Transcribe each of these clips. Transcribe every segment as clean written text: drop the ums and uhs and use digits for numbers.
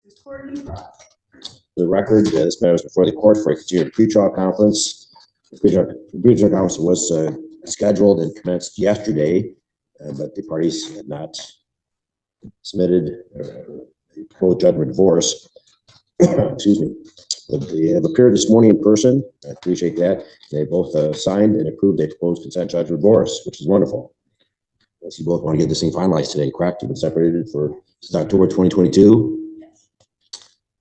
The record, this matter is before the court for a continued pre-trial conference. The pre-trial conference was scheduled and commenced yesterday, but the parties had not submitted a proposed judgment of divorce. Excuse me. But they have appeared this morning in person. I appreciate that. They both signed and approved a proposed consent judgment of divorce, which is wonderful. I see you both want to get this thing finalized today, correct? You've been separated since October 2022.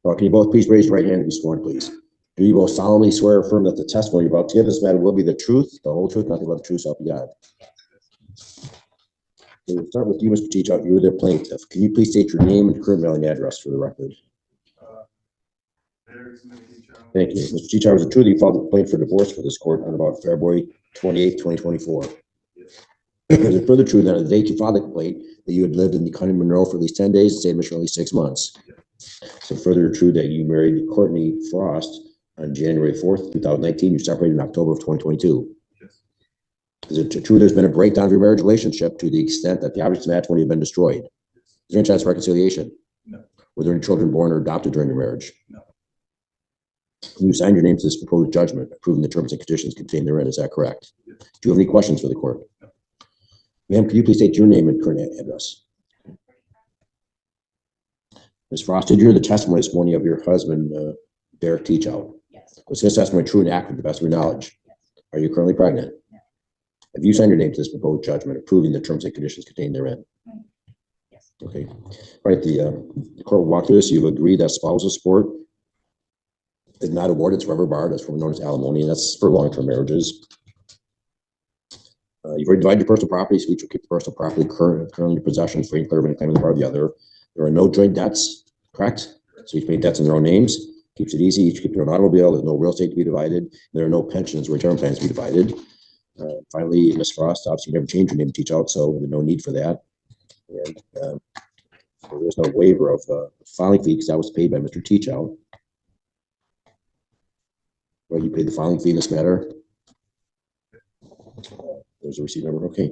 Can you both please raise your right hand and be sworn, please? Do you both solemnly swear or affirm that the testimony you're about to give this matter will be the truth, the whole truth, nothing but the truth, so help you God? We'll start with you, Mr. Teachout. You were the plaintiff. Can you please state your name and current mailing address for the record? Thank you. Mr. Teachout, was it true that you filed a complaint for divorce for this court on about February 28th, 2024? Is it further true that on the date you filed the complaint that you had lived in the county of Monroe for at least 10 days and stayed in Michigan at least 6 months? So further true that you married Courtney Frost on January 4th, 2019. You separated in October of 2022. Yes. Is it true there's been a breakdown of your marriage relationship to the extent that the objects of matrimony have been destroyed? Is there any chance of reconciliation? No. Were there any children born or adopted during your marriage? No. You signed your name to this proposed judgment, approving the terms and conditions contained therein. Is that correct? Yes. Do you have any questions for the court? No. Ma'am, can you please state your name and current address? Ms. Frost, did you hear the testimony this morning of your husband, Derek Teachout? Yes. Was his testimony true and accurate to the best of your knowledge? Yes. Are you currently pregnant? Yes. Have you signed your name to this proposed judgment, approving the terms and conditions contained therein? Yes. Okay. All right. The court will walk through this. You've agreed that spousal support is not awarded. It's forever barred. That's what known as alimony, and that's for long-term marriages. You've already divided your personal property, so each will keep the personal property currently in possession, free and clear of any claim on the part of the other. There are no joint debts, correct? So each made debts in their own names, keeps it easy. Each keep their own automobile. There's no real estate to be divided. There are no pensions or retirement plans to be divided. Finally, Ms. Frost, obviously you never changed your name to Teachout, so there's no need for that. And there's no waiver of filing fee because that was paid by Mr. Teachout. Well, you paid the filing fee in this matter. There's a receipt number. Okay.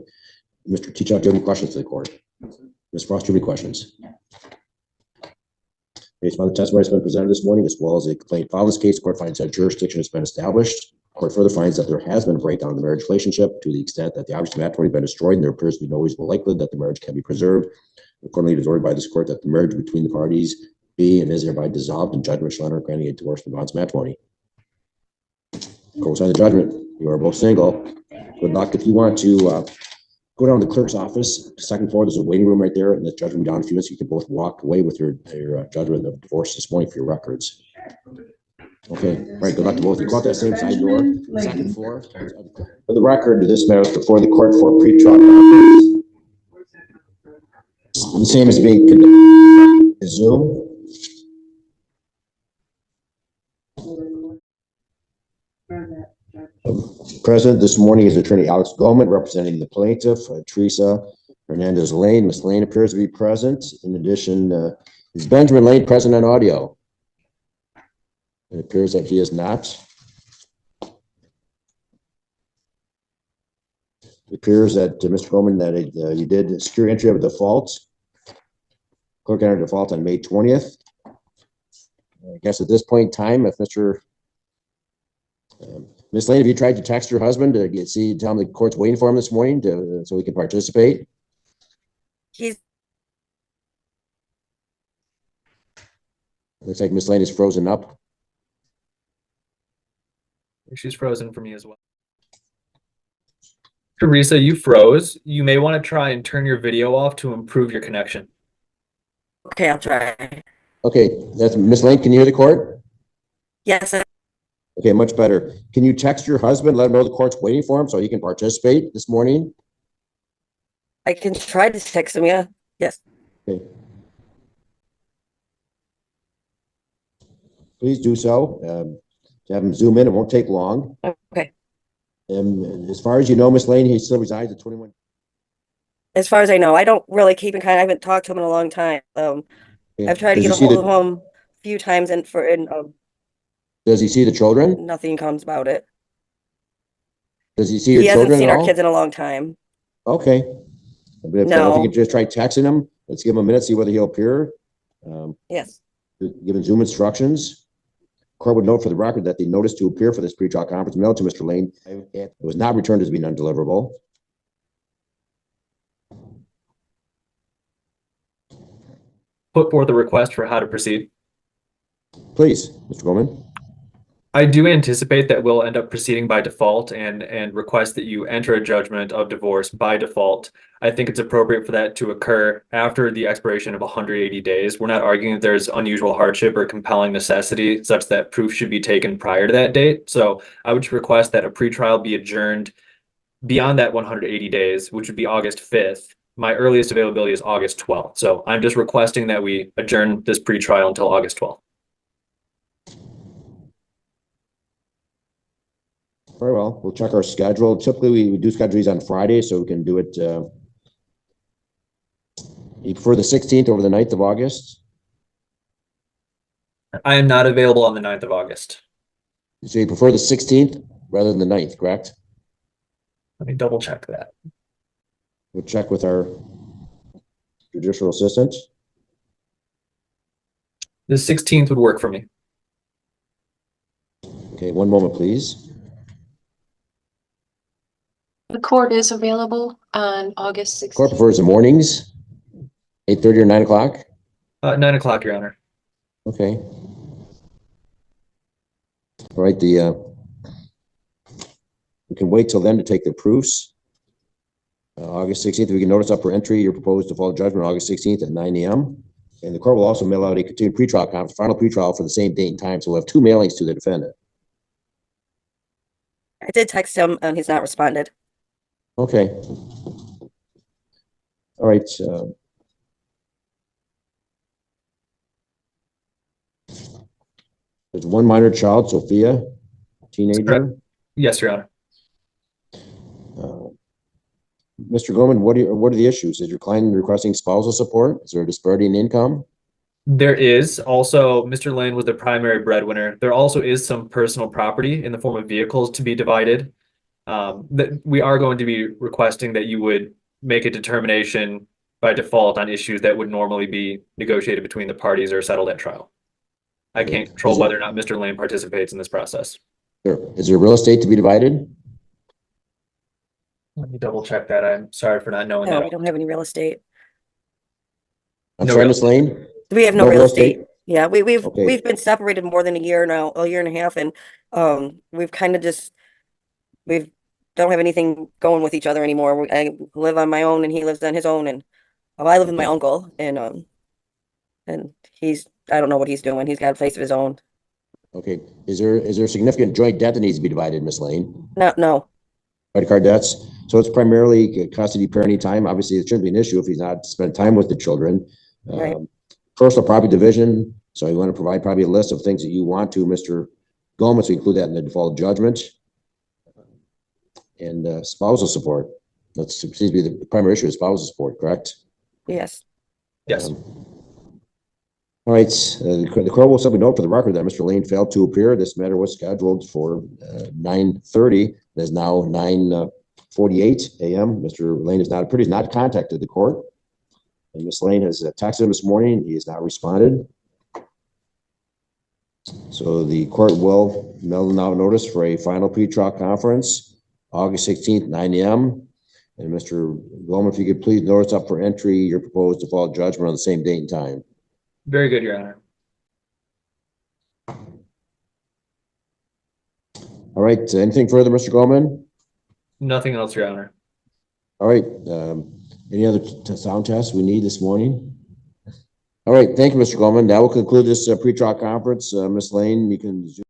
Mr. Teachout, do you have any questions to the court? No, sir. Ms. Frost, do you have any questions? No. Based upon the testimony that's been presented this morning, as well as a complaint filed in this case, the court finds that jurisdiction has been established. The court further finds that there has been a breakdown in the marriage relationship to the extent that the objects of matrimony have been destroyed, and there appears to be no reasonable likelihood that the marriage can be preserved. Accordingly, it is ordered by this court that the marriage between the parties be and is hereby dissolved, and judgment shall enter granting a divorce for bonds matrimony. Court will sign the judgment. You are both single. Good luck. If you want to go down to the clerk's office, second floor, there's a waiting room right there, and the judgment will be down in a few minutes. You can both walk away with your judgment of divorce this morning for your records. Okay, all right, good luck to both. You go out that same side door, second floor. For the record, this matter is before the court for pre-trial conference. The same as being conducted Zoom. Present this morning is Attorney Alex Goldman representing the plaintiff, Teresa Hernandez Lane. Ms. Lane appears to be present. In addition, is Benjamin Lane present on audio? It appears that he is not. It appears that Mr. Goldman, that you did secure entry of a default. Clerk entered default on May 20th. I guess at this point in time, if Mr. Ms. Lane, have you tried to text your husband to tell him the court's waiting for him this morning so he can participate? Looks like Ms. Lane is frozen up. She's frozen for me as well. Teresa, you froze. You may want to try and turn your video off to improve your connection. Okay, I'll try. Okay, that's Ms. Lane. Can you hear the court? Yes. Okay, much better. Can you text your husband, let him know the court's waiting for him so he can participate this morning? I can try to text him, yeah. Yes. Okay. Please do so. Have him zoom in. It won't take long. Okay. And as far as you know, Ms. Lane, he still resides at 21. As far as I know, I don't really keep in contact. I haven't talked to him in a long time. I've tried to get a hold of him a few times, and does he see the children? Nothing comes about it. Does he see your children? He hasn't seen our kids in a long time. Okay. But if you could just try texting him, let's give him a minute, see whether he'll appear. Yes. given Zoom instructions. Court would note for the record that the notice to appear for this pretrial conference mailed to Mr. Lane was not returned as being undeliverable. Put forth a request for how to proceed. Please, Mr. Goldman. I do anticipate that we'll end up proceeding by default and request that you enter a judgment of divorce by default. I think it's appropriate for that to occur after the expiration of 180 days. We're not arguing that there's unusual hardship or compelling necessity such that proof should be taken prior to that date. So I would request that a pretrial be adjourned beyond that 180 days, which would be August 5th. My earliest availability is August 12th. So I'm just requesting that we adjourn this pretrial until August 12th. Very well. We'll check our schedule. Typically, we do schedule these on Friday, so we can do it. You prefer the 16th over the 9th of August? I am not available on the 9th of August. So you prefer the 16th rather than the 9th, correct? Let me double check that. We'll check with our judicial assistant. The 16th would work for me. Okay, one moment, please. The court is available on August 16th. Court prefers the mornings, 8:30 or 9 o'clock? 9 o'clock, Your Honor. Okay. All right, we can wait till then to take the proofs. August 16th, we can notice up for entry your proposed default judgment on August 16th at 9 a.m. And the court will also mail out a continued pretrial conference, final pretrial for the same date and time. So we'll have two mailings to the defendant. I did text him and he's not responded. Okay. All right. There's one minor child, Sophia, teenager. Yes, Your Honor. Mr. Goldman, what are the issues? Is your client requesting spousal support? Is there a disparity in income? There is. Also, Mr. Lane was the primary breadwinner. There also is some personal property in the form of vehicles to be divided. That we are going to be requesting that you would make a determination by default on issues that would normally be negotiated between the parties or settled at trial. I can't control whether or not Mr. Lane participates in this process. Sure. Is there real estate to be divided? Let me double check that. I'm sorry for not knowing No, that. we don't have any real estate. I'm No sorry, real Ms. Lane? We have no No real real estate. estate? Yeah, we've Okay. been separated more than a year now, a year and a half, and we've kind of just we don't have anything going with each other anymore. I live on my own and he lives on his own, and I live with my uncle, and he's I don't know what he's doing. He's got a place of his own. Okay. Is there significant joint debt that needs to be divided, Ms. Lane? No. Credit card debts. So it's primarily custody parenting time. Obviously, it shouldn't be an issue if he's not spending time with the children. Right. Personal property division. So you want to provide probably a list of things that you want to, Mr. Gomez. We include that in the default judgment. And spousal support. That seems to be the primary issue is spousal support, correct? Yes. Yes. All right. The court will simply note for the record that Mr. Lane failed to appear. This matter was scheduled for 9:30. It is now 9:48 a.m. Mr. Lane is not appeared. He's not contacted the court. And Ms. Lane has texted him this morning. He has not responded. So the court will mail now notice for a final pretrial conference, August 16th, 9 a.m. And Mr. Goldman, if you could please notice up for entry your proposed default judgment on the same date and time. Very good, Your Honor. All right. Anything further, Mr. Goldman? Nothing else, Your Honor. All right. Any other sound tests we need this morning? All right. Thank you, Mr. Goldman. That will conclude this pretrial conference. Ms. Lane, you can zoom.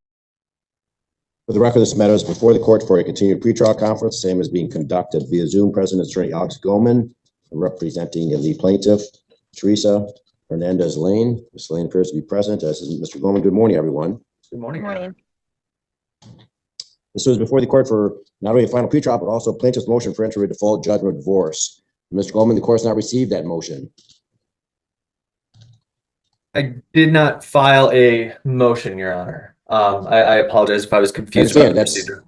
For the record, this matter is before the court for a continued pretrial conference, same as being conducted via Zoom. President Attorney Alex Goldman, representing the plaintiff, Teresa Hernandez Lane. Ms. Lane appears to be present, as is Mr. Goldman. Good morning, everyone. Good morning. Your Honor. This was before the court for not only a final pretrial, but also plaintiff's motion for entry of default judgment of divorce. Mr. Goldman, the court has not received that motion. I did not file a motion, Your Honor. I apologize if I was confused about the procedure.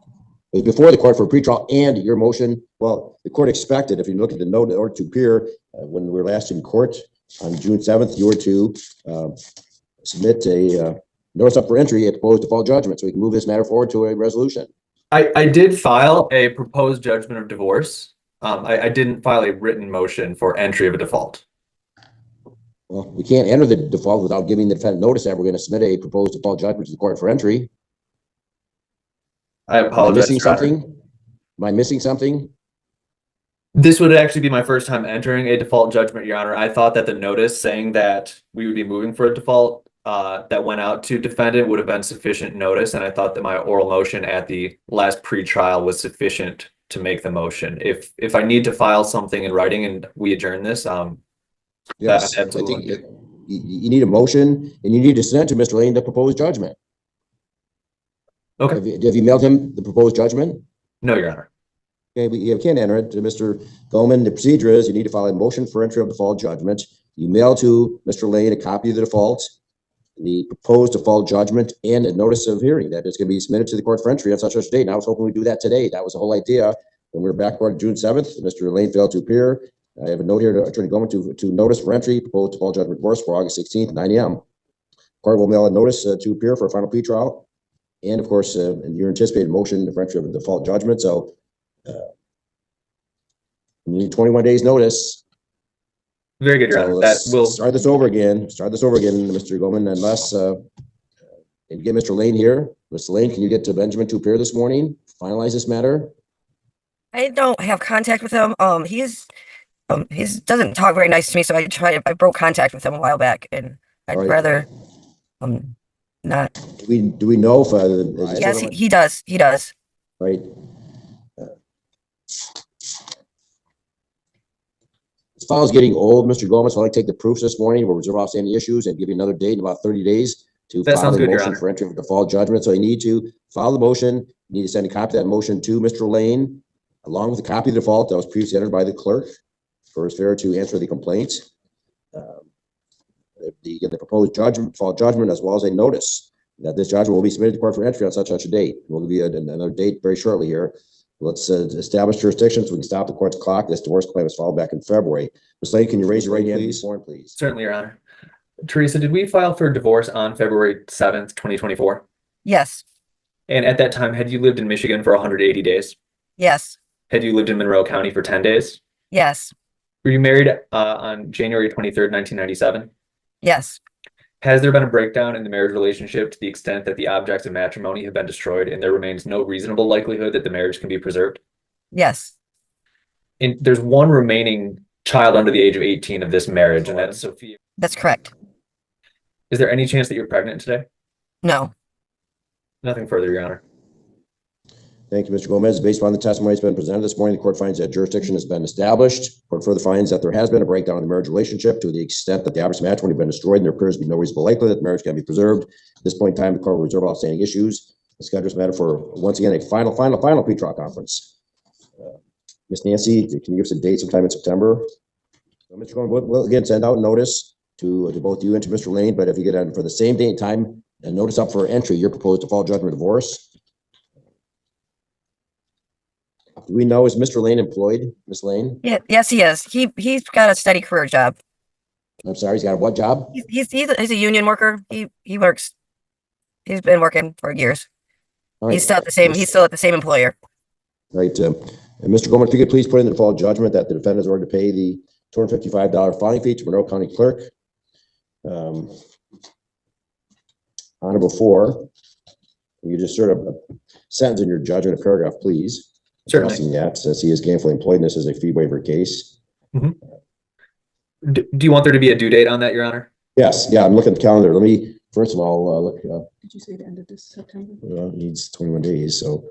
It was before the court for pretrial and your motion. Well, the court expected, if you look at the note in order to appear, when we were last in court on June 7th, you were to submit a notice up for entry at proposed default judgment so we can move this matter forward to a resolution. I did file a proposed judgment of divorce. I didn't file a written motion for entry of a default. Well, we can't enter the default without giving the defendant notice that we're going to submit a proposed default judgment to the court for entry. I Am I apologize. missing Your Honor. something? Am I missing something? This would actually be my first time entering a default judgment, Your Honor. I thought that the notice saying that we would be moving for a default that went out to defendant would have been sufficient notice, and I thought that my oral motion at the last pretrial was sufficient to make the motion. If I need to file something in writing and we adjourn this, Yes, I absolutely. think you need a motion and you need to send to Mr. Lane the proposed judgment. Okay. Have you mailed him the proposed judgment? No, Your Honor. Okay, but you can't enter it to Mr. Goldman. The procedure is you need to file a motion for entry of default judgment. You mail to Mr. Lane a copy of the default, the proposed default judgment, and a notice of hearing that is going to be submitted to the court for entry on such a date. And I was hoping we'd do that today. That was the whole idea. When we were back on June 7th, Mr. Lane failed to appear. I have a note here to Attorney Goldman to notice for entry, proposed default judgment divorce for August 16th, 9 a.m. Court will mail a notice to appear for a final pretrial. And of course, your anticipated motion for entry of a default judgment. So you need 21 days notice. Very good, Your So Honor. That let's will start this over again. Mr. Goldman, unless and get Mr. Lane here. Mr. Lane, can you get to Benjamin to appear this morning? Finalize this matter? I don't have contact with him. He doesn't talk very nice to me, so I broke contact with him a while back, and I'd All right. rather not. Do we know if Yes, he does. He does. right? This file is getting old, Mr. Goldman, so I'd like to take the proofs this morning. We'll reserve outstanding issues and give you another date in about 30 days to That file sounds the good, Your motion Honor. for entry of default judgment. So you need to file the motion. You need to send a copy of that motion to Mr. Lane, along with a copy of the default that was previously entered by the clerk for his failure to answer the complaint. The proposed judgment, default judgment, as well as a notice that this judgment will be submitted to court for entry on such a date. We'll give you another date very shortly here. Let's establish jurisdiction so we can stop the court's clock. This divorce claim was filed back in February. Ms. Lane, can you raise your right hand, please? certainly, Your Honor. Teresa, did we file for divorce on February 7th, 2024? Yes. And at that time, had you lived in Michigan for 180 days? Yes. Had you lived in Monroe County for 10 days? Yes. Were you married on January 23rd, 1997? Yes. Has there been a breakdown in the marriage relationship to the extent that the objects of matrimony have been destroyed and there remains no reasonable likelihood that the marriage can be preserved? Yes. And there's one remaining child under the age of 18 of this marriage, and that's Sophia. That's correct. Is there any chance that you're pregnant today? No. Nothing further, Your Honor. Thank you, Mr. Gomez. Based upon the testimony that's been presented this morning, the court finds that jurisdiction has been established. Court further finds that there has been a breakdown in the marriage relationship to the extent that the objects of matrimony have been destroyed and there appears to be no reasonable likelihood that the marriage can be preserved. At this point in time, the court will reserve outstanding issues. The schedule is matter for, once again, a final pretrial conference. Ms. Nancy, can you give us a date sometime in September? So, Mr. Gomez, we'll again send out notice to both you and to Mr. Lane, but if you get on for the same date and time, and notice up for entry, your proposed default judgment divorce. Do we know, is Mr. Lane employed, Ms. Lane? Yeah. Yes, he is. He's got a steady career job. I'm sorry, he's got a what job? He's a union worker. He works. He's been working for years. All right. He's still at the same. He's still at the same employer. Right. And Mr. Goldman, if you could please put in the default judgment that the defendant is ordered to pay the $255 filing fee to Monroe County Clerk. On or before, you just sort of a sentence in your judgment, a paragraph, please. Certainly. Addressing that, since he is gainfully employed, and this is a fee waiver case. Do you want there to be a due date on that, Your Honor? Yes, yeah, I'm looking at the calendar. Let me, first of all, look, Did you say the end of this September? it needs 21 days, so,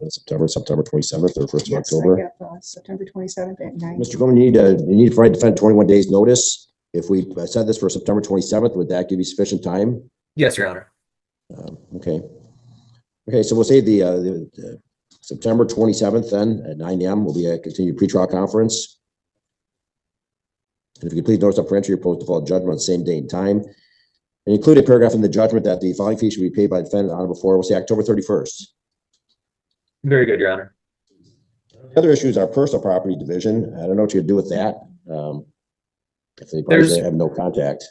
September 27th or 1st of Yes, October. I got September 27th at 9. Mr. Goldman, you need to provide defendant 21 days notice. If we set this for September 27th, would that give you sufficient time? Yes, Your Honor. Okay. Okay, so we'll say the September 27th then at 9 a.m. will be a continued pretrial conference. And if you could please notice up for entry your post default judgment on the same date and time. And include a paragraph in the judgment that the filing fee should be paid by the defendant on or before, we'll say October 31st. Very good, Your Honor. The other issues are personal property division. I don't know what you do with that. If they probably have no contact.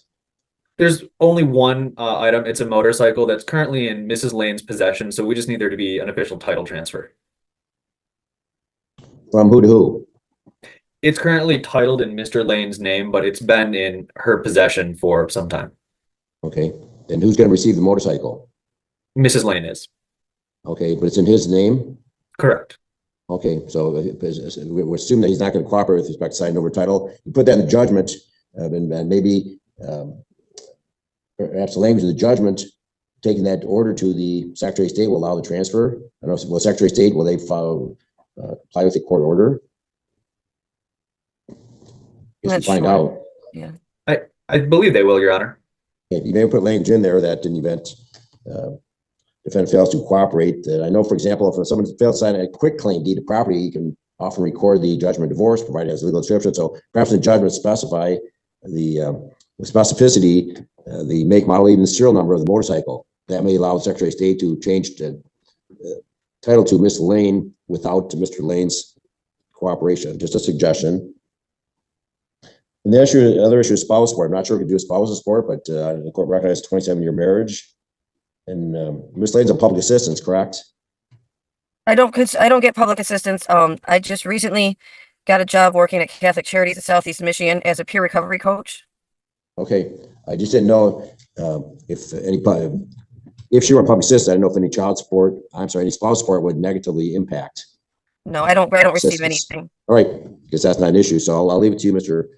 There's only one item. It's a motorcycle that's currently in Mrs. Lane's possession, so we just need there to be an official title transfer. From who to who? It's currently titled in Mr. Lane's name, but it's been in her possession for some time. Okay, and who's going to receive the motorcycle? Mrs. Lane is. Okay, but it's in his name? Correct. Okay, so we assume that he's not going to cooperate with respect to signing over title. You put that in the judgment, and maybe perhaps the language of the judgment, taking that order to the Secretary of State will allow the transfer. I don't know, will Secretary of State, will they follow, apply with the court order? Guess Not we'll find sure. out. I believe they will, Your Honor. Yeah, you may put language in there that in the event defendant fails to cooperate. I know, for example, if someone fails to sign a quick claim deed of property, you can often record the judgment of divorce, provided it has legal description. So perhaps the judgment specify the with specificity the make, model, even the serial number of the motorcycle. That may allow the Secretary of State to change the title to Miss Lane without Mr. Lane's cooperation. Just a suggestion. And the other issue is spouse support. I'm not sure if we can do a spousal support, but the court recognized 27-year marriage. And Miss Lane's on public assistance, correct? I don't get public assistance. I just recently got a job working at Catholic Charities in Southeast Michigan as a peer recovery coach. Okay, I just didn't know if she were on public assistance, I don't know if any any spouse support would negatively impact. No, I don't receive Assistance. anything. All right, because that's not an issue. So I'll leave it to you, Mr.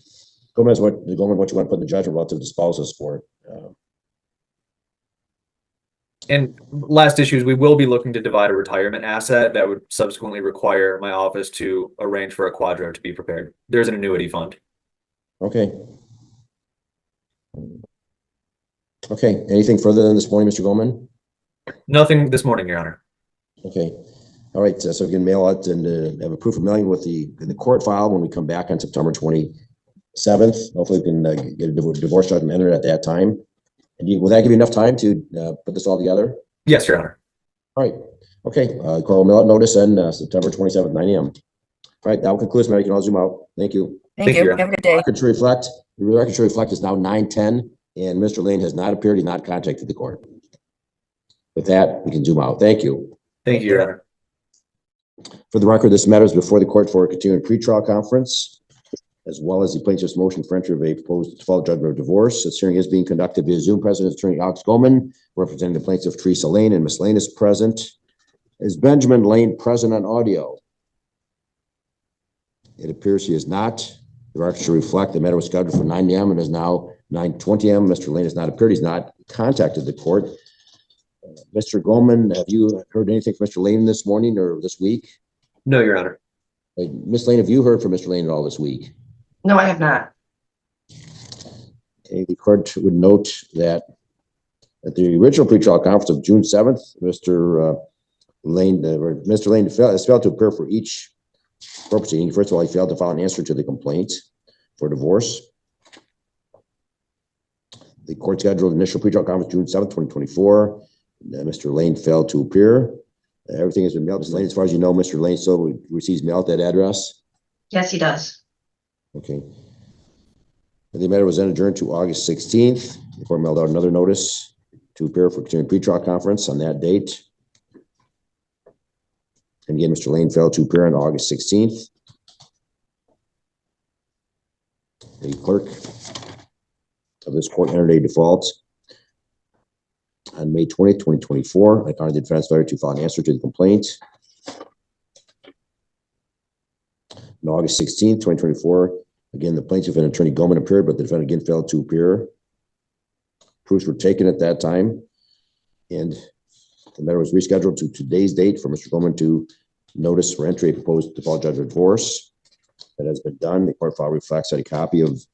Gomez, what you want to put in the judgment relative to spousal support. And last issue is we will be looking to divide a retirement asset that would subsequently require my office to arrange for a quadro to be prepared. There's an annuity fund. Okay. Okay, anything further than this morning, Mr. Goldman? Nothing this morning, Your Honor. Okay. All right, so we can mail it and have a proof of mailing in the court file when we come back on September 27th. Hopefully we can get a divorce judgment entered at that time. And will that give you enough time to put this all together? Yes, Your Honor. All right. Okay. Court will mail out notice on September 27th, 9 a.m. All right. That will conclude this matter. You can all zoom out. Thank you. Thank Thank you. you. Have a good day. The record should reflect is now 9:10, and Mr. Lane has not appeared. He's not contacted the court. With that, we can zoom out. Thank you. Thank you, Your Honor. For the record, this matter is before the court for a continuing pretrial conference, as well as the plaintiff's motion for entry of a proposed default judgment of divorce. This hearing is being conducted via Zoom. President Attorney Alex Goldman, representing the plaintiff Teresa Lane, and Ms. Lane is present. Is Benjamin Lane present on audio? It appears he is not. The record should reflect the matter was scheduled for 9 a.m. and is now 9:20 a.m. Mr. Lane has not appeared. He's not contacted the court. Mr. Goldman, have you heard anything from Mr. Lane this morning or this week? No, Your Honor. Ms. Lane, have you heard from Mr. Lane at all this week? No, I have not. Okay, the court would note that at the original pretrial conference of June 7th, Mr. Lane has failed to appear for each proceeding. First of all, he failed to file an answer to the complaint for divorce. The court scheduled initial pretrial conference June 7th, 2024. Mr. Lane failed to appear. Everything has been mailed. Ms. Lane, as far as you know, Mr. Lane still receives mail at that address? Yes, he does. Okay. The matter was then adjourned to August 16th. The court mailed out another notice to appear for continuing pretrial conference on that date. And again, Mr. Lane failed to appear on August 16th. The clerk of this court entered a default on May 20th, 2024. I found the defense failure to file an answer to the complaint. On August 16th, 2024, again, the plaintiff and Attorney Goldman appeared, but the defendant again failed to appear. Proofs were taken at that time, and the matter was rescheduled to today's date for Mr. Goldman to notice for entry a proposed default judgment of divorce. That has been done. The court file reflects that a copy of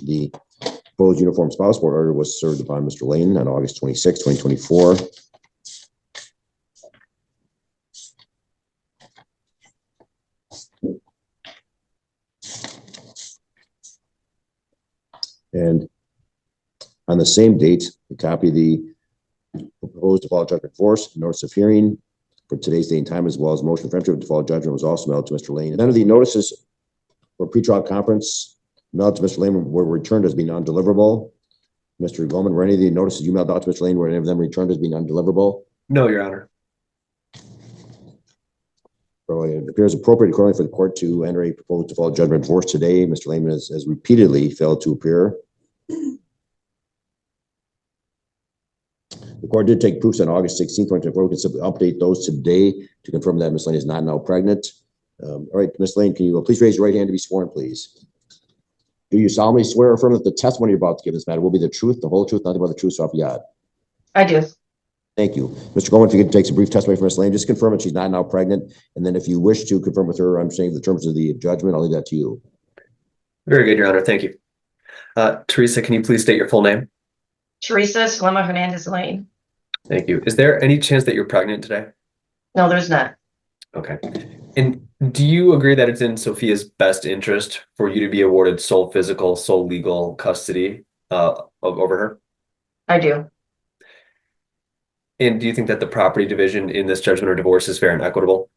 the proposed uniform spouse support order was served upon Mr. Lane on August 26, 2024. And on the same date, a copy of the proposed default judgment of divorce, notice of hearing for today's date and time, as well as motion for entry of default judgment was also mailed to Mr. Lane. And none of the notices for pretrial conference mailed to Mr. Lane were returned as being undeliverable. Mr. Goldman, were any of the notices you mailed out to Mr. Lane, were any of them returned as being undeliverable? No, Your Honor. So it appears appropriate accordingly for the court to enter a proposed default judgment of divorce today. Mr. Lehman has repeatedly failed to appear. The court did take proofs on August 16th, 2024. We can simply update those today to confirm that Ms. Lane is not now pregnant. All right, Ms. Lane, can you please raise your right hand to be sworn, please? Do you solemnly swear or affirm that the testimony you're about to give in this matter will be the truth, the whole truth, nothing but the truth, so help you God? I do. Thank you. Mr. Goldman, if you could take some brief testimony from Ms. Lane, just confirm that she's not now pregnant. And then if you wish to confirm with her, I'm saying the terms of the judgment, I'll leave that to you. Very good, Your Honor. Thank you. Teresa, can you please state your full name? Teresa Salema Hernandez Lane. Thank you. Is there any chance that you're pregnant today? No, there's not. Okay. And do you agree that it's in Sophia's best interest for you to be awarded sole physical, sole legal custody over her? I do. And do you think that the property division in this judgment or divorce is fair and equitable?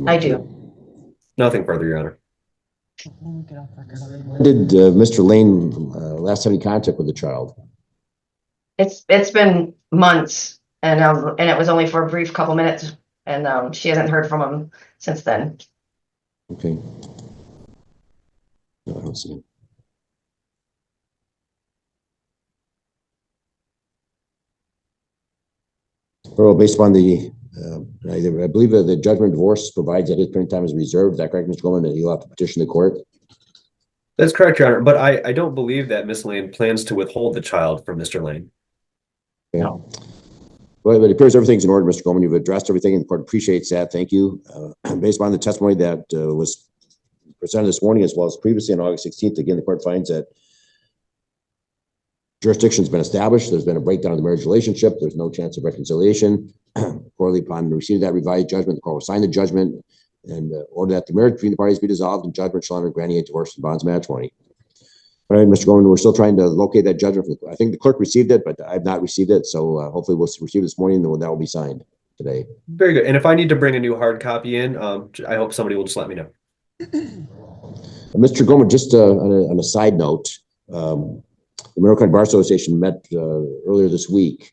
I do. Nothing further, Your Honor. Did Mr. Lane last have any contact with the child? It's been months, and it was only for a brief couple minutes, and she hasn't heard from him since then. Okay. No, I don't see him. Well, based upon the, I believe that the judgment divorce provides that his parenting time is reserved. Is that correct, Mr. Goldman? That he'll have to petition the court? That's correct, Your Honor. But I don't believe that Miss Lane plans to withhold the child from Mr. Lane. Okay. No. Well, it appears everything's in order, Mr. Goldman. You've addressed everything, and the court appreciates that. Thank you. Based upon the testimony that was presented this morning, as well as previously on August 16th, again, the court finds that jurisdiction has been established. There's been a breakdown of the marriage relationship. There's no chance of reconciliation. Accordingly, upon receipt of that revised judgment, the court will sign the judgment and order that the marriage between the parties be dissolved, and judgment shall enter granting a divorce and bonds matrimony. All right, Mr. Goldman, we're still trying to locate that judgment. I think the clerk received it, but I've not received it. So hopefully we'll receive it this morning, and that will be signed today. Very good. And if I need to bring a new hard copy in, I hope somebody will just let me know. Mr. Goldman, just on a side note, the Monroe County Bar Association met earlier this week.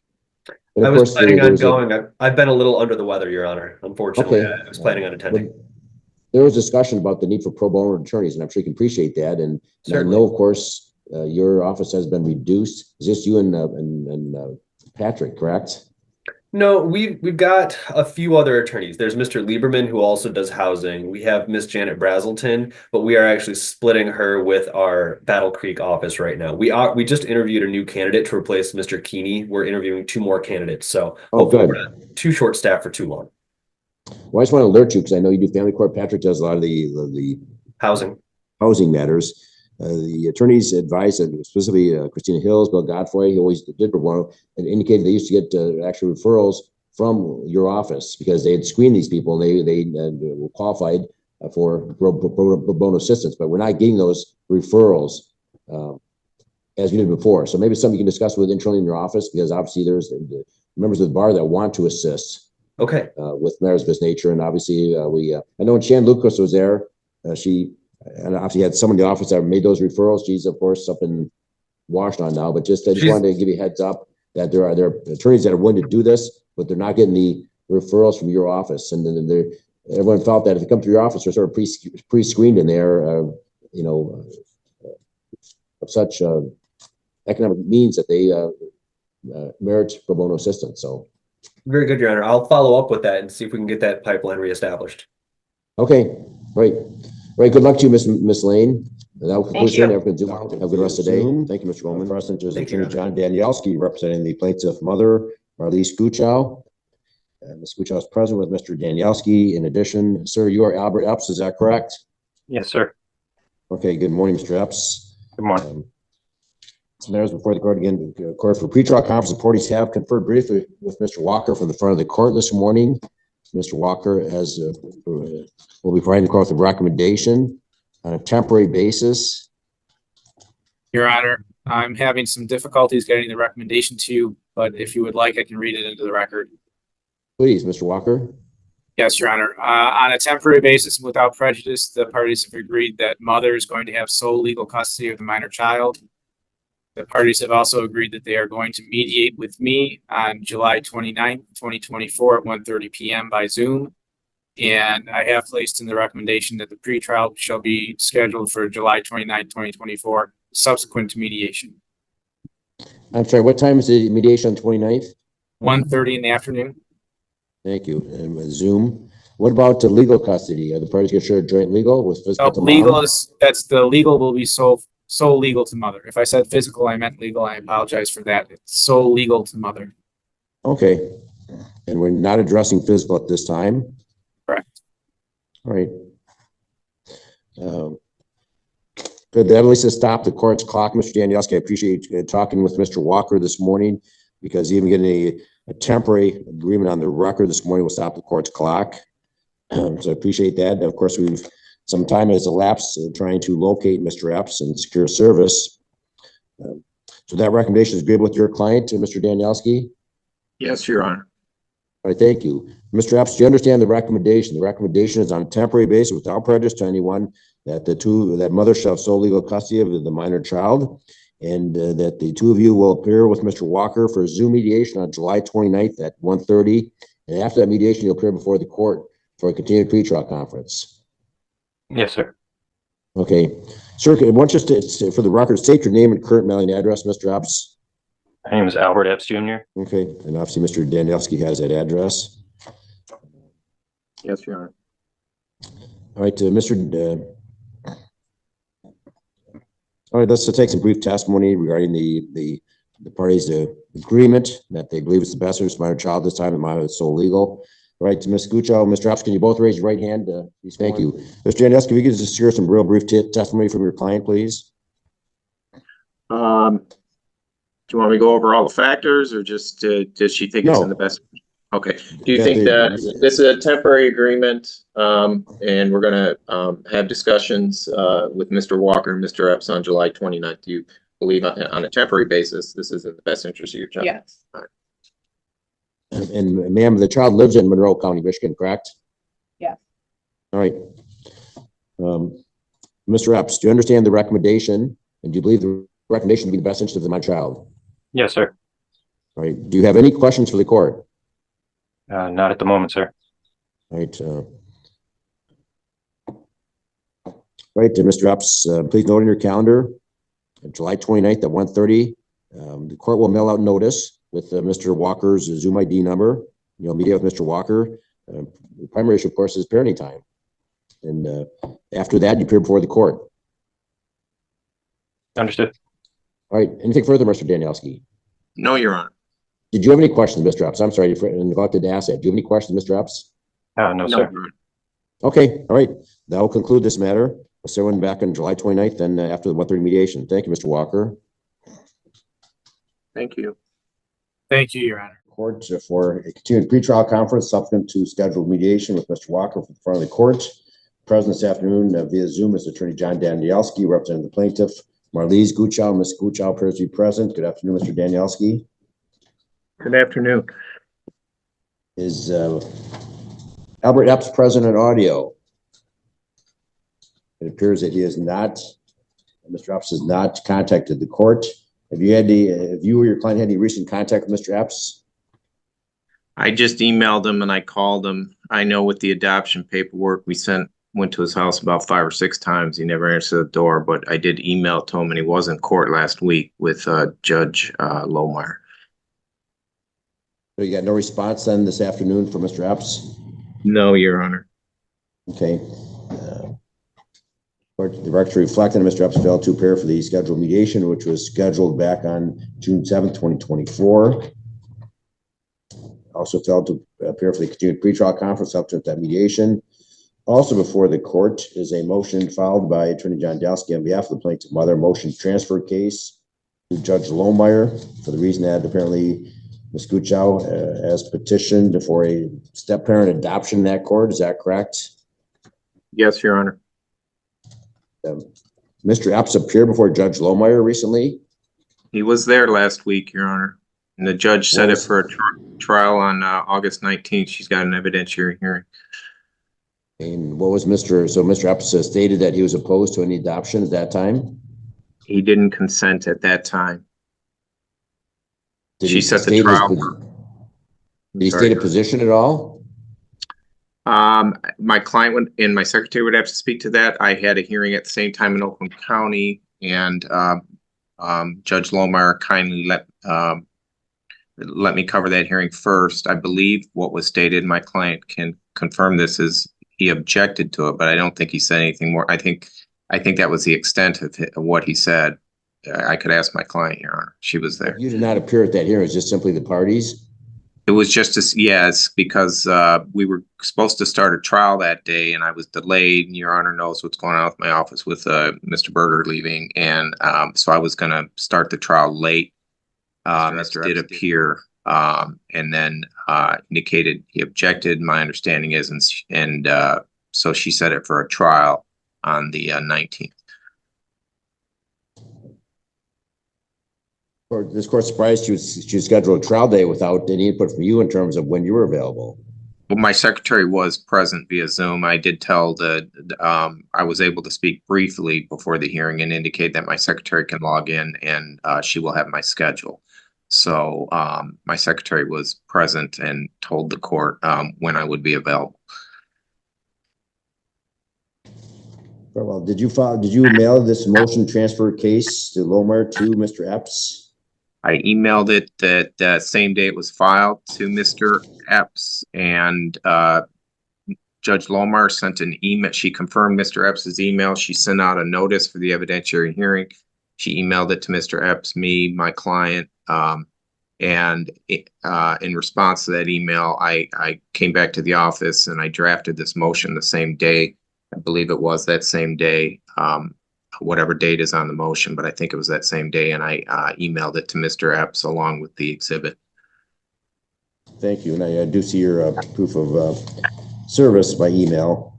And I of was course, planning on going. I've been a little under the weather, Your Honor. Unfortunately, Okay. I was planning on attending. There was discussion about the need for pro bono attorneys, and I'm sure you can appreciate that. And I know, of course, your office has been reduced. Is this you and Patrick, correct? No, we've got a few other attorneys. There's Mr. Lieberman, who also does housing. We have Miss Janet Brazelton, but we are actually splitting her with our Battle Creek office right now. We just interviewed a new candidate to replace Mr. Keeney. We're interviewing 2 more candidates, so hopefully we're not too short staffed for too long. Well, I just want to alert you because I know you do family court. Patrick does a lot of the housing matters. The attorneys advised, specifically Christina Hills, Bill Godfrey, he always did pro bono, and indicated they used to get actual referrals from your office because they had screened these people and they were qualified for pro bono assistance, but we're not getting those referrals as we did before. So maybe it's something you can discuss with internally in your office, because obviously there's members of the bar that want to assist. Okay. With matters of this nature, and obviously I know when Shan Lucas was there, she obviously had someone in the office that made those referrals. She's of course up in Washington now, but I just wanted to give you a heads up that there are attorneys that are willing to do this, but they're not getting the referrals from your office, and then everyone felt that if they come to your office, they're sort of pre-screened in there, of such economic means that they merit pro bono assistance. So. Very good, Your Honor. I'll follow up with that and see if we can get that pipeline reestablished. Okay, great. Right, good luck to you, Miss Lane. That will conclude Thank you. Have a good rest of the day. Thank you, Mr. Goldman. Present is Thank you, Attorney John Danielski, representing the plaintiff mother, Marlise Guchow. Ms. Guchow is present with Mr. Danielski. In addition, sir, you are Albert Epps, is that correct? Yes, sir. Okay, good morning, Mr. Epps. Good morning. Matters before the court again. Court for pretrial conference, the parties have conferred briefly with Mr. Walker from the front of the court this morning. Mr. Walker will be providing the court with a recommendation on a temporary basis. Your Honor, I'm having some difficulties getting the recommendation to you, but if you would like, I can read it into the record. Please, Mr. Walker. Yes, Your Honor. On a temporary basis, without prejudice, the parties have agreed that mother is going to have sole legal custody of the minor child. The parties have also agreed that they are going to mediate with me on July 29th, 2024 at 1:30 p.m. by Zoom. And I have placed in the recommendation that the pretrial shall be scheduled for July 29th, 2024, subsequent to mediation. I'm sorry, what time is the mediation on 29th? 1:30 in the afternoon. Thank you. And with Zoom, what about the legal custody? Are the parties going to share joint legal with physical to mom? Legal is, that's the legal will be sole legal to mother. If I said physical, I meant legal. I apologize for that. It's sole legal to mother. Okay. And we're not addressing physical at this time? Correct. All right. Good. That at least has stopped the court's clock, Mr. Danielski. I appreciate talking with Mr. Walker this morning, because even getting a temporary agreement on the record this morning will stop the court's clock. So I appreciate that. Of course, some time has elapsed trying to locate Mr. Epps and secure service. So that recommendation is agreeable with your client, Mr. Danielski? Yes, Your Honor. All right, thank you. Mr. Epps, do you understand the recommendation? The recommendation is on a temporary basis without prejudice to anyone that that mother shall have sole legal custody of the minor child, and that the two of you will appear with Mr. Walker for a Zoom mediation on July 29th at 1:30. And after that mediation, you'll appear before the court for a continued pretrial conference. Yes, sir. Okay. Sir, I want you to, for the record, state your name and current mailing address, Mr. Epps. My name is Albert Epps Jr. Okay. And obviously, Mr. Danielski has that address. Yes, Your Honor. All right, all right, let's take some brief testimony regarding the parties' agreement that they believe it's the best interest of minor child this time, and minor is sole legal. All right, Ms. Guccio, Mr. Epps, can you both raise your right hand? Please, thank you. Mr. Danielski, if you could just hear some real brief testimony from your client, please. Do you want me to go over all the factors, or just does she think it's in the best? Okay. Do you think that this is a temporary agreement, and we're going to have discussions with Mr. Walker and Mr. Epps on July 29th? Do you believe on a temporary basis this is in the best interest of your child? Yes. All right. And ma'am, the child lives in Monroe County, Michigan, correct? Yes. All right. Mr. Epps, do you understand the recommendation, and do you believe the recommendation to be the best interest of my child? Yes, sir. All right. Do you have any questions for the court? Not at the moment, sir. All right. Right, Mr. Epps, please note in your calendar, July 29th at 1:30, the court will mail out notice with Mr. Walker's Zoom ID number. You'll meet with Mr. Walker. The primary issue, of course, is parenting time. And after that, you appear before the court. Understood. All right. Anything further, Mr. Danielski? No, Your Honor. Did you have any questions, Mr. Epps? I'm sorry, I neglected to ask that. Do you have any questions, Mr. Epps? No, sir. Okay. All right. That will conclude this matter. We'll see everyone back on July 29th and after the 1:30 mediation. Thank you, Mr. Walker. Thank you. Thank you, Your Honor. Court for a continued pretrial conference subsequent to scheduled mediation with Mr. Walker in front of the court. Present this afternoon via Zoom is Attorney John Danielski, representing the plaintiff. Marlise Guccio. Ms. Guccio appears to be present. Good afternoon, Mr. Danielski. Good afternoon. Is Albert Epps present in audio? It appears that he is not. Mr. Epps has not contacted the court. Have you or your client had any recent contact with Mr. Epps? I just emailed him and I called him. I know with the adoption paperwork went to his house about 5 or 6 times. He never answered the door, but I did email to him, and he was in court last week with Judge Lohmeyer. So you got no response then this afternoon from Mr. Epps? No, Your Honor. Okay. The record reflected Mr. Epps failed to appear for the scheduled mediation, which was scheduled back on June 7th, 2024. Also failed to appear for the continued pretrial conference up to that mediation. Also before the court is a motion filed by Attorney John Danielski on behalf of the plaintiff mother, motion transfer case to Judge Lohmeyer for the reason that apparently Ms. Guccio has petitioned for a step-parent adoption in that court. Is that correct? Yes, Your Honor. Mr. Epps appeared before Judge Lohmeyer recently. He was there last week, Your Honor. And the judge set it for trial on August 19th. She's got an evidentiary hearing. And what was Mr. Epps stated that he was opposed to any adoption at that time? He didn't consent at that time. Did She he set the state trial. Did he state a position at all? My client and my secretary would have to speak to that. I had a hearing at the same time in Oakland County, and Judge Lohmeyer kindly let me cover that hearing first. I believe what was stated, my client can confirm this, is he objected to it, but I don't think he said anything more. I think that was the extent of what he said. I could ask my client, Your Honor. She was there. You did not appear at that hearing. It was just simply the parties? It was just yes, because we were supposed to start a trial that day, and I was delayed. And Your Honor knows what's going on with my office with Mr. Berger leaving, and so I was going to start the trial late. Mr. did appear, and then indicated he objected. My understanding is, and so she set it for a trial on the 19th. This court surprised you to schedule a trial day without any input from you in terms of when you were available. Well, my secretary was present via Zoom. I did tell I was able to speak briefly before the hearing and indicate that my secretary can log in and she will have my schedule. So my secretary was present and told the court when I would be available. Very well. Did you mail this motion transfer case to Lohmeyer to Mr. Epps? I emailed it that same day it was filed to Mr. Epps, and Judge Lohmeyer sent an email. She confirmed Mr. Epps's email. She sent out a notice for the evidentiary hearing. She emailed it to Mr. Epps, me, my client, and in response to that email, I came back to the office and I drafted this motion the same day. I believe it was that same day. Whatever date is on the motion, but I think it was that same day, and I emailed it to Mr. Epps along with the exhibit. Thank you, and I do see your proof of service by email.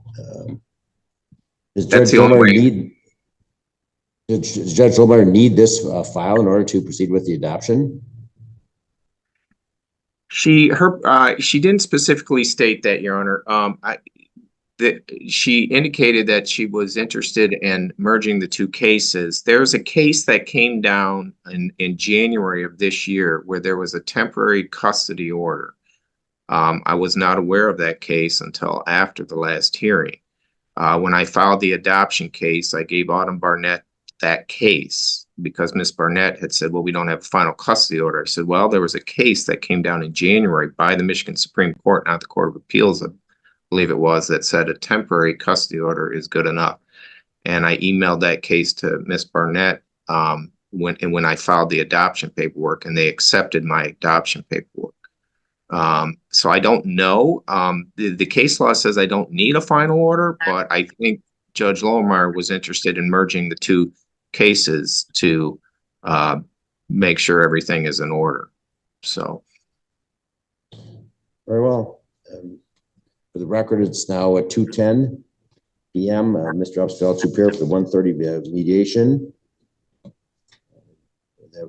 Does Judge Lohmeyer need this file in order to proceed with the adoption? She didn't specifically state that, Your Honor. She indicated that she was interested in merging the two cases. There's a case that came down in January of this year where there was a temporary custody order. I was not aware of that case until after the last hearing. When I filed the adoption case, I gave Autumn Barnett that case because Ms. Barnett had said, well, we don't have a final custody order. I said, well, there was a case that came down in January by the Michigan Supreme Court, not the Court of Appeals, believe it was, that said a temporary custody order is good enough. And I emailed that case to Miss Barnett when I filed the adoption paperwork, and they accepted my adoption paperwork. So I don't know. The case law says I don't need a final order, but I think Judge Lohmeyer was interested in merging the two cases to make sure everything is in order. So. Very well. For the record, it's now at 2:10 p.m. Mr. Epps failed to appear for the 1:30 mediation.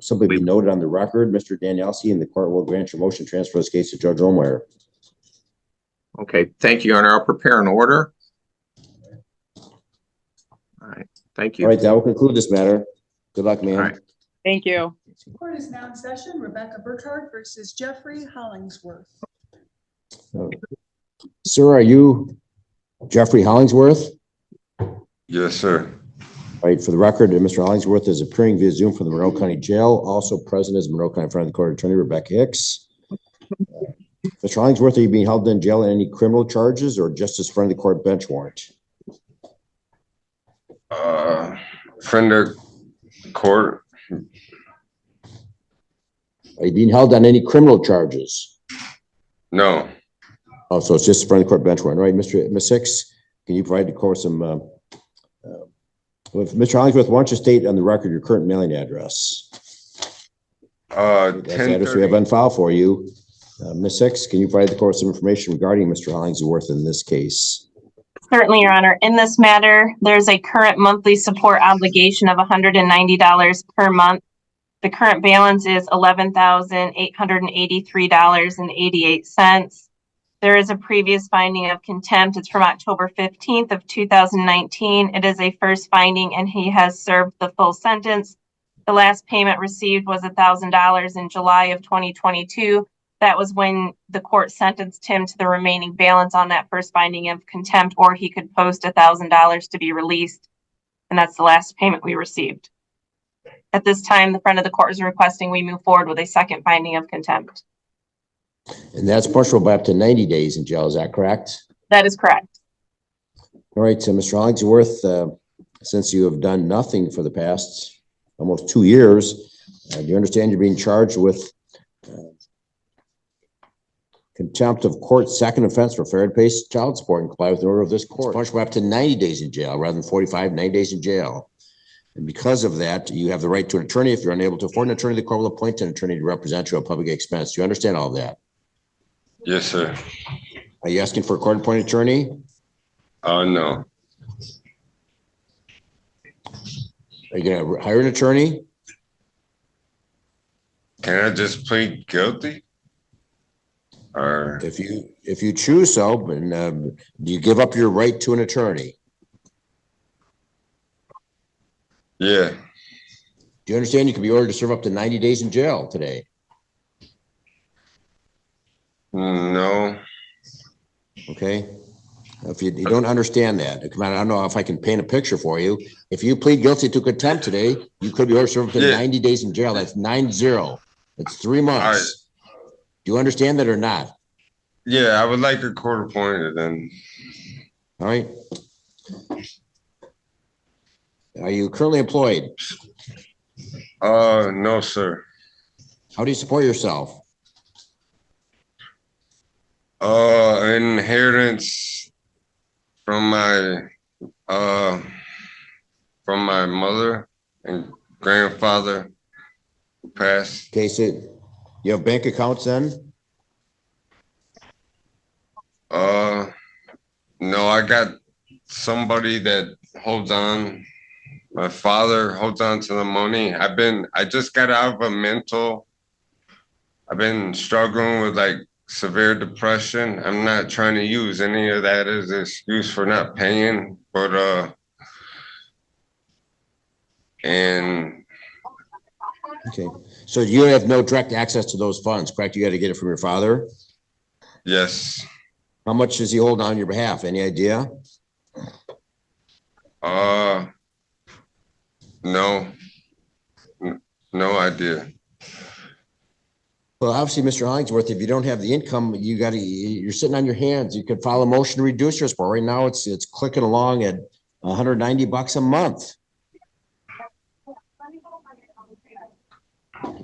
Something be noted on the record, Mr. Danielsi, and the court will grant your motion to transfer this case to Judge Lohmeyer. Okay, thank you, Your Honor. I'll prepare an order. All right, thank you. All right, that will conclude this matter. Good luck, ma'am. All right. Thank you. Court is now in session. Rebecca Burkhardt versus Jeffrey Hollingsworth. Sir, are you Jeffrey Hollingsworth? Yes, sir. All right, for the record, Mr. Hollingsworth is appearing via Zoom from the Monroe County Jail. Also present is Monroe County Front of the Court Attorney Rebecca Hicks. Mr. Hollingsworth, are you being held in jail on any criminal charges or just as friend of the court bench warrant? Friend of court. Are you being held on any criminal charges? No. Oh, so it's just a friend of the court bench warrant. All right, Ms. Hicks, can you provide the court some, Mr. Hollingsworth, why don't you state on the record your current mailing address? That's the address we have on file for you. Ms. Hicks, can you provide the court some information regarding Mr. Hollingsworth in this case? Certainly, Your Honor. In this matter, there's a current monthly support obligation of $190 per month. The current balance is $11,883.88. There is a previous finding of contempt. It's from October 15th of 2019. It is a first finding and he has served the full sentence. The last payment received was $1,000 in July of 2022. That was when the court sentenced him to the remaining balance on that first finding of contempt, or he could post $1,000 to be released. And that's the last payment we received. At this time, the friend of the court is requesting we move forward with a second finding of contempt. And that's punishable by up to 90 days in jail. Is that correct? That is correct. All right, so Mr. Hollingsworth, since you have done nothing for the past almost 2 years, do you understand you're being charged with contempt of court, second offense for failure to pay child support and comply with the order of this court? It's punishable by up to 90 days in jail rather than 45, 90 days in jail. And because of that, you have the right to an attorney. If you're unable to afford an attorney, the court will appoint an attorney to represent you at public expense. Do you understand all of that? Yes, sir. Are you asking for a court-appointed attorney? No. Are you going to hire an attorney? Can I just plead guilty? Or If you choose so, and do you give up your right to an attorney? yeah. Do you understand you can be ordered to serve up to 90 days in jail today? No. Okay. If you don't understand that, come on, I don't know if I can paint a picture for you. If you plead guilty to contempt today, you could be ordered to serve up to 90 days in jail. That's 90. It's 3 months. Do you understand that or not? Yeah, I would like a court appointed then. All right. Are you currently employed? No, sir. How do you support yourself? Inheritance from my mother and grandfather who passed. Okay, so you have bank accounts then? No, I got somebody that holds on. My father holds on to the money. I just got out of I've been struggling with like severe depression. I'm not trying to use any of that as an excuse for not paying, but and Okay, so you have no direct access to those funds, correct? You got to get it from your father? yes. How much does he hold on your behalf? Any idea? No. No idea. Well, obviously, Mr. Hollingsworth, if you don't have the income, you're sitting on your hands. You could file a motion to reduce your support. Right now, it's clicking along at $190 a month.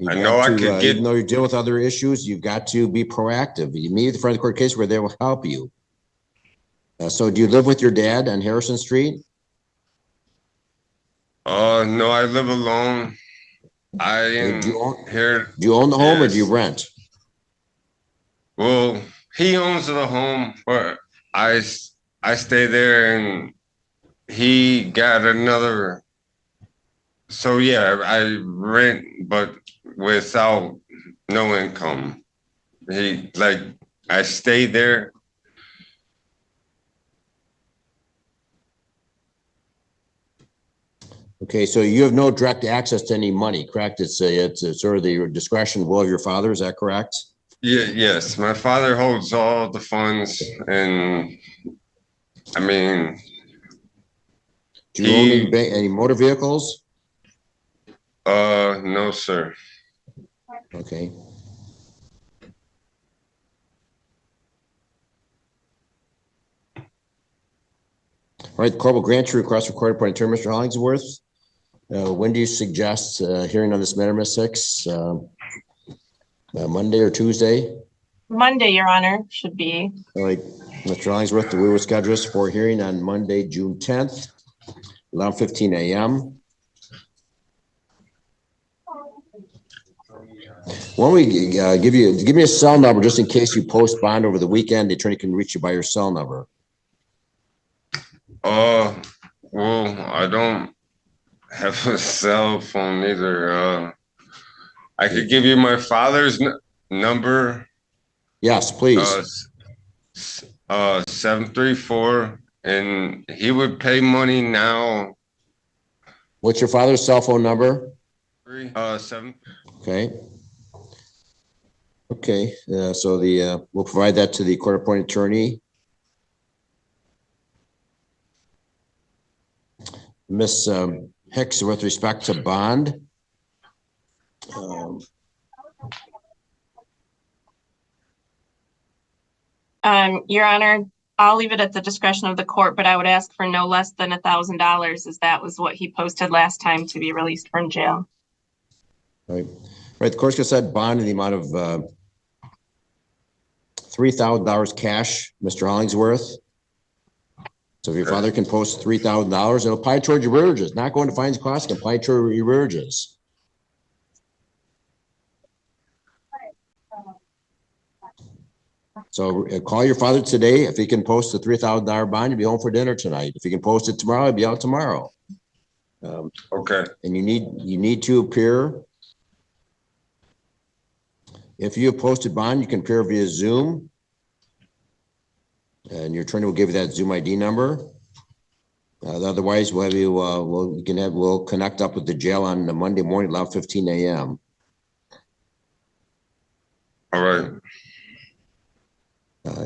I know I could get, even though you deal with other issues, you've got to be proactive. You meet with the front of the court case where they will help you. So do you live with your dad on Harrison Street? no, I live alone. Do you own the home or do you rent? Well, he owns the home, but I stay there and he got another. So yeah, I rent, but without no income. I stay there. Okay, so you have no direct access to any money, correct? It's sort of the discretion will of your father. Is that correct? Yeah, yes. My father holds all the funds, and I mean, do you own any motor vehicles? No, sir. Okay. All right, the court will grant your request for court appointed attorney, Mr. Hollingsworth. When do you suggest hearing on this matter, Ms. Hicks? Monday or Tuesday? Monday, Your Honor, should be. All right, Mr. Hollingsworth, we will schedule this for hearing on Monday, June 10th, 11:15 a.m. Why don't we give me a cell number just in case you post bond over the weekend, the attorney can reach you by your cell number. Well, I don't have a cell phone either. I could give you my father's number. Yes, please. 734, and he would pay money now. What's your father's cell phone number? 7. Okay. Okay, so we'll provide that to the court-appointed attorney. Miss Hicks, with respect to bond. Your Honor, I'll leave it at the discretion of the court, but I would ask for no less than $1,000, as that was what he posted last time to be released from jail. Right. The court's gonna set bond in the amount of $3,000 cash, Mr. Hollingsworth. So if your father can post $3,000, it'll apply toward your arrearages, not going to fines costs, can apply toward your arrearages. So call your father today. If he can post a $3,000 bond, you'll be home for dinner tonight. If he can post it tomorrow, he'll be out tomorrow. Okay. And you need to appear. If you have posted bond, you can appear via Zoom. And your attorney will give you that Zoom ID number. Otherwise, we'll have you. We'll connect up with the jail on the Monday morning, 11:15 a.m. All right.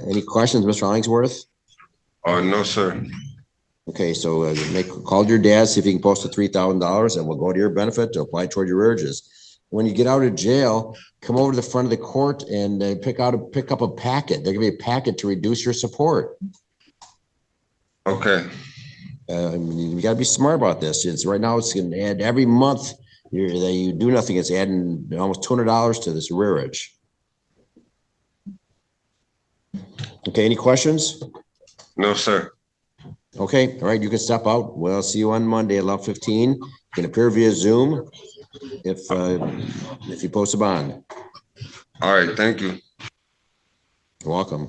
Any questions, Mr. Hollingsworth? No, sir. Okay, so call your dad, see if he can post the $3,000, and we'll go to your benefit to apply toward your arrearages. When you get out of jail, come over to the front of the court and pick up a packet. There can be a packet to reduce your support. Okay. You got to be smart about this. It's right now. It's going to add every month. You do nothing. It's adding almost $200 to this arrearage. Okay. Any questions? No, sir. Okay. All right. You can step out. We'll see you on Monday at 11:15. You can appear via Zoom if you post a bond. All right. Thank you. You're welcome.